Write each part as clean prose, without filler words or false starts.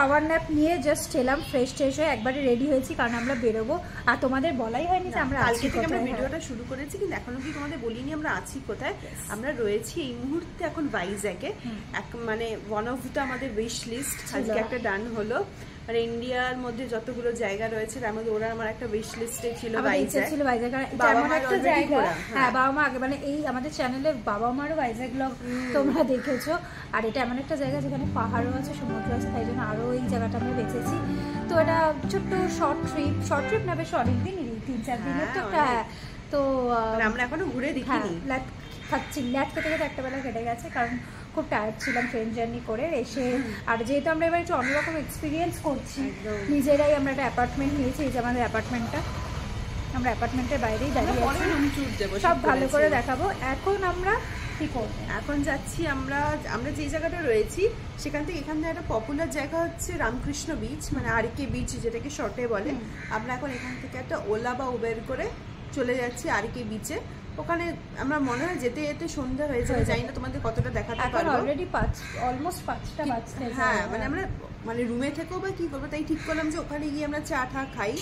Power nap নিয়ে just এলাম, fresh হয়ে একবারে রেডি হয়েছি, কারণ আমরা বেরোবো। আর তোমাদের বলাই হয়নি যে আমরা কালকে থেকে আমরা ভিডিওটা শুরু করেছি, কিন্তু এখনো কি তোমাদের বলিনি আমরা আছি কোথায়। আমরা রয়েছি এই মুহূর্তে এখন ভাইজ্যাগে, মানে ওয়ান অফ দ্য আমাদের উইশ লিস্ট আজকে একটা ডান হলো। মানে ইন্ডিয়ার মধ্যে যতগুলো জায়গা রয়েছে তার মধ্যে ওরা আমার একটা উইশ লিস্টে ছিল ভাইজ্যাগ। এমন একটা জায়গা, হ্যাঁ বাবা মা আগে মানে এই আমাদের চ্যানেলে বাবা মারও ভাইজ্যাগ ব্লগ তোমরা দেখেছো। আর এটা এমন একটা জায়গা যেখানে পাহাড়ও আছে, সমুদ্র আছে, তাই জন্য আরও এই জায়গাটা আমরা বেঁচেছি। তো এটা ছোট্ট শর্ট ট্রিপ না, বেশ অনেকদিনই 3-4 দিনের তো একটা। তো আমরা এখনো ঘুরে দেখিনি, খাচ্ছি ল্যাট খেতে একটা বেলা কেটে গেছে, কারণ খুব টায়ার্ড ছিলাম ট্রেন জার্নি করে এসে। আর যেহেতু আমরা এবার একটু অন্যরকম এক্সপিরিয়েন্স করছি নিজেরাই, আমরা একটা অ্যাপার্টমেন্ট নিয়েছি। এই যে আমাদের অ্যাপার্টমেন্টটা, আমরা অ্যাপার্টমেন্টের বাইরেই দাঁড়িয়ে আছি, সব ভালো করে দেখাবো। এখন আমরা কি করবো, এখন যাচ্ছি আমরা যে জায়গাটা রয়েছি সেখান থেকে, এখান থেকে একটা পপুলার জায়গা হচ্ছে রামকৃষ্ণ বিচ, মানে আরকে বিচ যেটাকে শর্টে বলে। আমরা এখন এখান থেকে একটা ওলা বা উবের করে চলে যাচ্ছি আরকে বিচে। ওখানে আমরা মনে হয় যেতে যেতে সন্ধ্যা হয়ে যাবে, জানি না তোমাদের কতটা দেখাতে পারবো। অলরেডি অলমোস্ট 5টা বাজতে। হ্যাঁ মানে আমরা মানে রুমে থেকেও বা কি করবো, তাই ঠিক করলাম যে ওখানে গিয়ে আমরা চা খাই।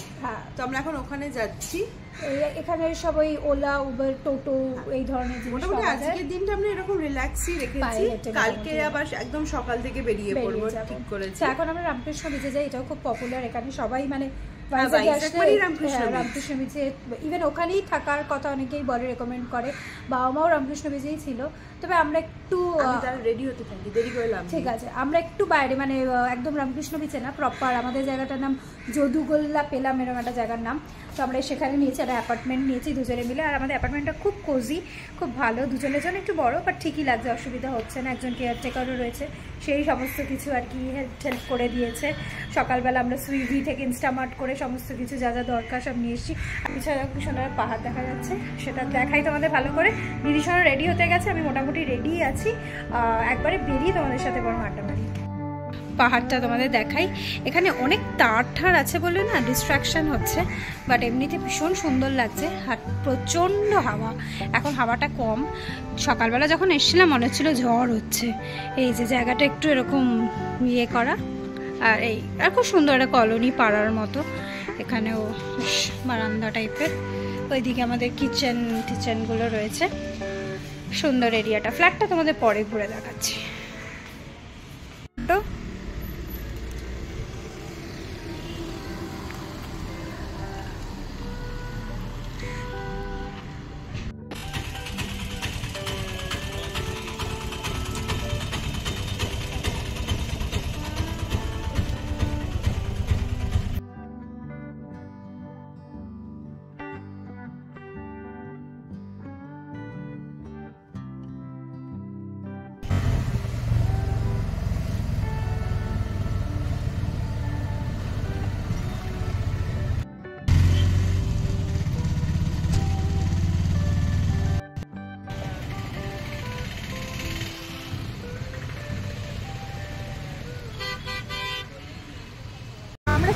তো আমরা এখন ওখানে যাচ্ছি। এখানে সব ওই ওলা উবের টোটো এই ধরনের জিনিস। মোটামুটি আজকের দিনটা আমরা এরকম রিল্যাক্সই রেখেছি, কালকে আবার একদম সকাল থেকে বেরিয়ে পড়বো ঠিক করেছি। এখন আমরা রামকৃষ্ণ বিচে যাই, এটাও খুব পপুলার, এখানে সবাই মানে রামকৃষ্ণ বিচে ইভেন ওখানেই থাকার কথা অনেকেই বলে, রেকমেন্ড করে। বাবা মাও রামকৃষ্ণ বিচেই ছিল, তবে আমরা একটু রেডি হতে থাকি, দেরি করলাম। ঠিক আছে, আমরা একটু বাইরে, মানে একদম রামকৃষ্ণ বিচে না, প্রপার আমাদের জায়গাটার নাম যদুগোল্লা পেলাম, এরকম একটা জায়গার নাম। তো আমরা সেখানে নিয়েছি, একটা অ্যাপার্টমেন্ট নিয়েছি দুজনে মিলে। আর আমাদের অ্যাপার্টমেন্টটা খুব কোজি, খুব ভালো, দুজনের জন্য একটু বড়, বাট ঠিকই লাগছে, অসুবিধা হচ্ছে না। একজন কেয়ারটেকারও রয়েছে, সেই সমস্ত কিছু আর কি হেল্প করে দিয়েছে। সকালবেলা আমরা সুইগি থেকে ইনস্টামার্ট করে সমস্ত কিছু যা যা দরকার সব নিয়ে এসেছি। পিছনে কি সুন্দর পাহাড় দেখা যাচ্ছে, সেটা দেখাই তোমাদের ভালো করে। দিদির রেডি হতে গেছে, আমি মোটামুটি রেডি আছি, একবারে বেরিয়ে তোমাদের সাথে বড় আড্ডা মারি। পাহাড়টা তোমাদের দেখাই, এখানে অনেক তার আছে বলে না ডিস্ট্রাকশন হচ্ছে, বাট এমনিতে ভীষণ সুন্দর লাগছে। আর প্রচণ্ড হাওয়া, এখন হাওয়াটা কম। সকালবেলা যখন এসেছিলাম মনে হচ্ছিল ঝড় হচ্ছে। এই যে জায়গাটা একটু এরকম ইয়ে করা, আর এই আর খুব সুন্দর একটা কলোনি পাড়ার মতো। এখানেও বারান্দা টাইপের, ওইদিকে আমাদের কিচেনগুলো রয়েছে, সুন্দর এরিয়াটা। ফ্ল্যাটটা তোমাদের পরে ঘুরে দেখাচ্ছি।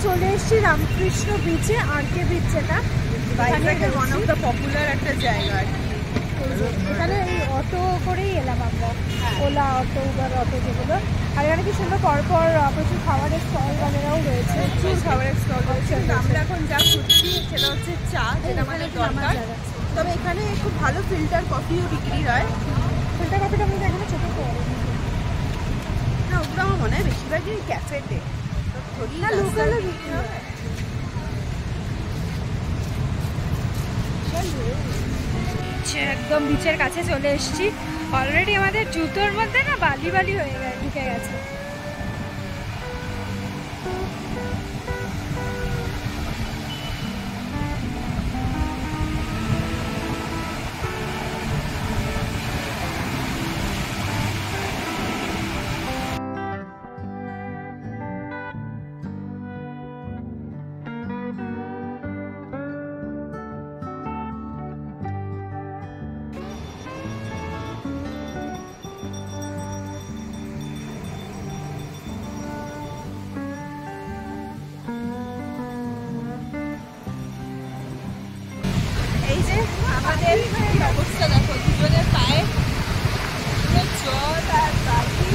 চলে এসেছি রামকৃষ্ণ বিচে, আরকে বিচ, যেটা ওয়ান অফ দ্য পপুলার একটা জায়গা। এখানে এই অটো করেই এলাম আমরা, ওলা অটো, উবার অটো যেগুলো। আর এখানে কি সুন্দর পরপর প্রচুর খাবারের স্টল বাগেরাও রয়েছে, প্রচুর খাবারের স্টল রয়েছে। আমরা এখন যা খুঁজছি সেটা হচ্ছে চা, যেটা আমাদের দরকার। তবে এখানে খুব ভালো ফিল্টার কফিও বিক্রি হয়। ফিল্টার কফিটা আমাদের এখানে চোখে পড়ে না, ওগুলো আমার মনে হয় বেশিরভাগই ক্যাফেতে, লোকালও বিক্রি হয়। একদম বিচের কাছে চলে এসেছি। অলরেডি আমাদের জুতোর মধ্যে না বালি হয়ে ঢুকে গেছে। আমাদের অবস্থা দেখো, দুজনের পায়ে জল আর বালি।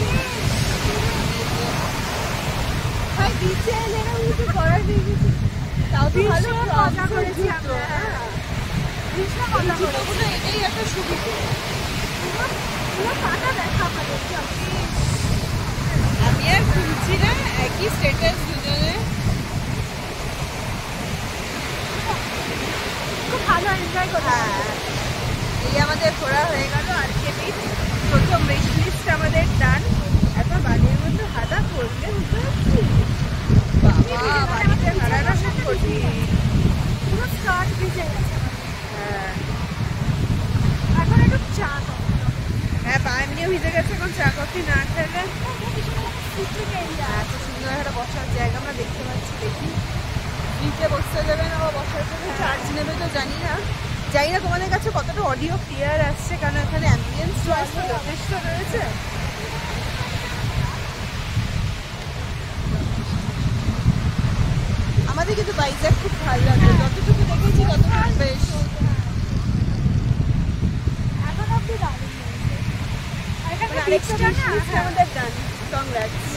জুতোগুলো এটাই একটা সুবিধা। আমি আর খুলছি না, একই স্ট্যাটাস দুজনে। খুব ভালো এনজয় করি। হ্যাঁ, এই আমাদের ঘোরা হয়ে গেল আজকে বিচ। প্রথম উইশ লিস্ট আমাদের ডান। এখন বাড়ির মধ্যে হাদা করলে বুঝতে পারছি বাবা, বাড়িতে হারাটা খুব কঠিন। পুরো স্কার্ট ভিজে গেছে। হ্যাঁ এখন একটু চা হ্যাঁ, পা এমনিও ভিজে গেছে। এখন চা কফি না খেলে এত সুন্দর একটা বসার জায়গা আমরা দেখতে পাচ্ছি। দেখি বিচে বসতে দেবে না বা বসার জন্য চার্জ নেবে তো জানি না। তোমাদের কাছে কতটা অডিও ক্লিয়ার আসছে, কারণ এখানে অ্যাম্বিয়েন্স যথেষ্ট রয়েছে। আমাদের কিন্তু ভাইজ্যাক খুব ভালো লাগে, যতটুকু দেখেছি ততটুকু বেশ। এখন অব্দি দারুণ হয়েছে। আর এখানে আরেকটা beachটা না, wish list আমাদের ডান। কংগ্রাটস।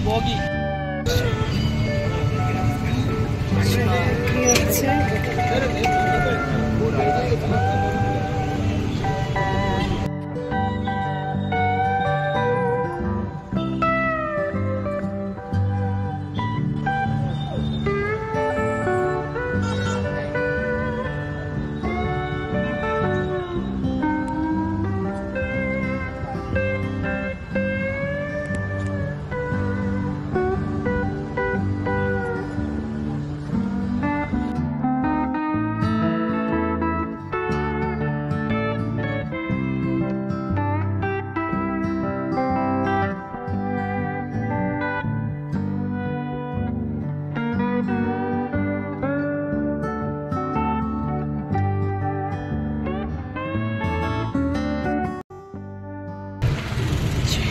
বগি কি হচ্ছে?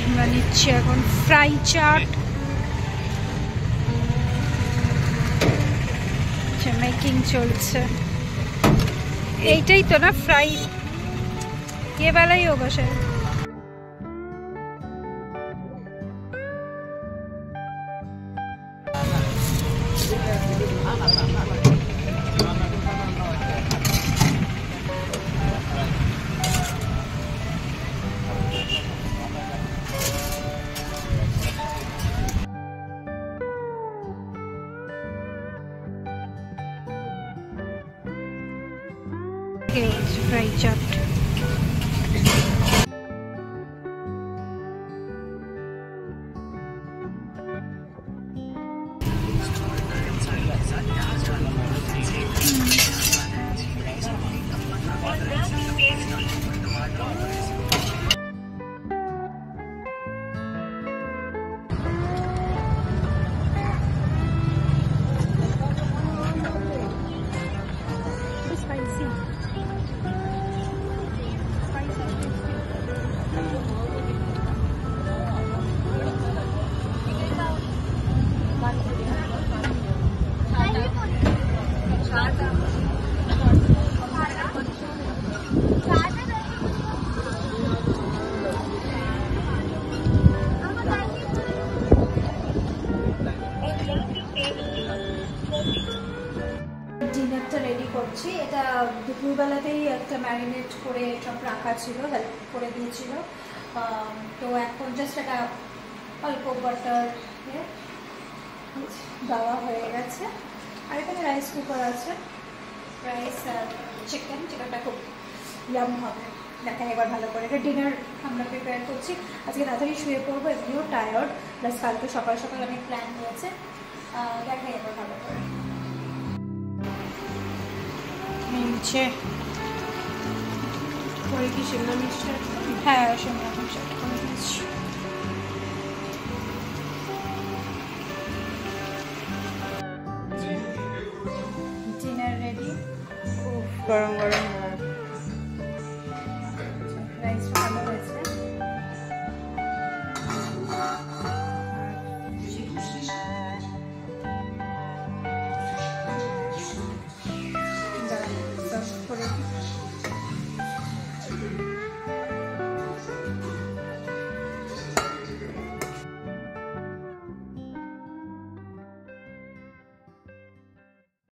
আমরা নিচ্ছি এখন ফ্রাই চাট। মেকিং চলছে। এইটাই তো না ফ্রাই, ये वाला ही होगा शायद। फ्राई चाट লাঞ্চটা রেডি করছি। এটা দুপুরবেলাতেই একটা ম্যারিনেট করে সব রাখা ছিল, হেল্প করে দিয়েছিল। তো এখন জাস্ট একটা অল্প বাটার দেওয়া হয়ে গেছে। আর এখানে রাইস কুকার আছে, রাইস আর চিকেনটা খুব ইয়াম হবে। দেখাই এবার ভালো করে। এটা ডিনার আমরা প্রিপেয়ার করছি। আজকে তাড়াতাড়ি শুয়ে পড়বো, এমনিও টায়ার্ড, প্লাস কালকে সকাল সকাল অনেক প্ল্যান নিয়েছে। দেখাই এবার ভালো করে। নিচে পরে কি শিমলা মির্চটা? হ্যাঁ, শিমলা মির্চ করে দিয়েছি। Dinner ready. গরম গরম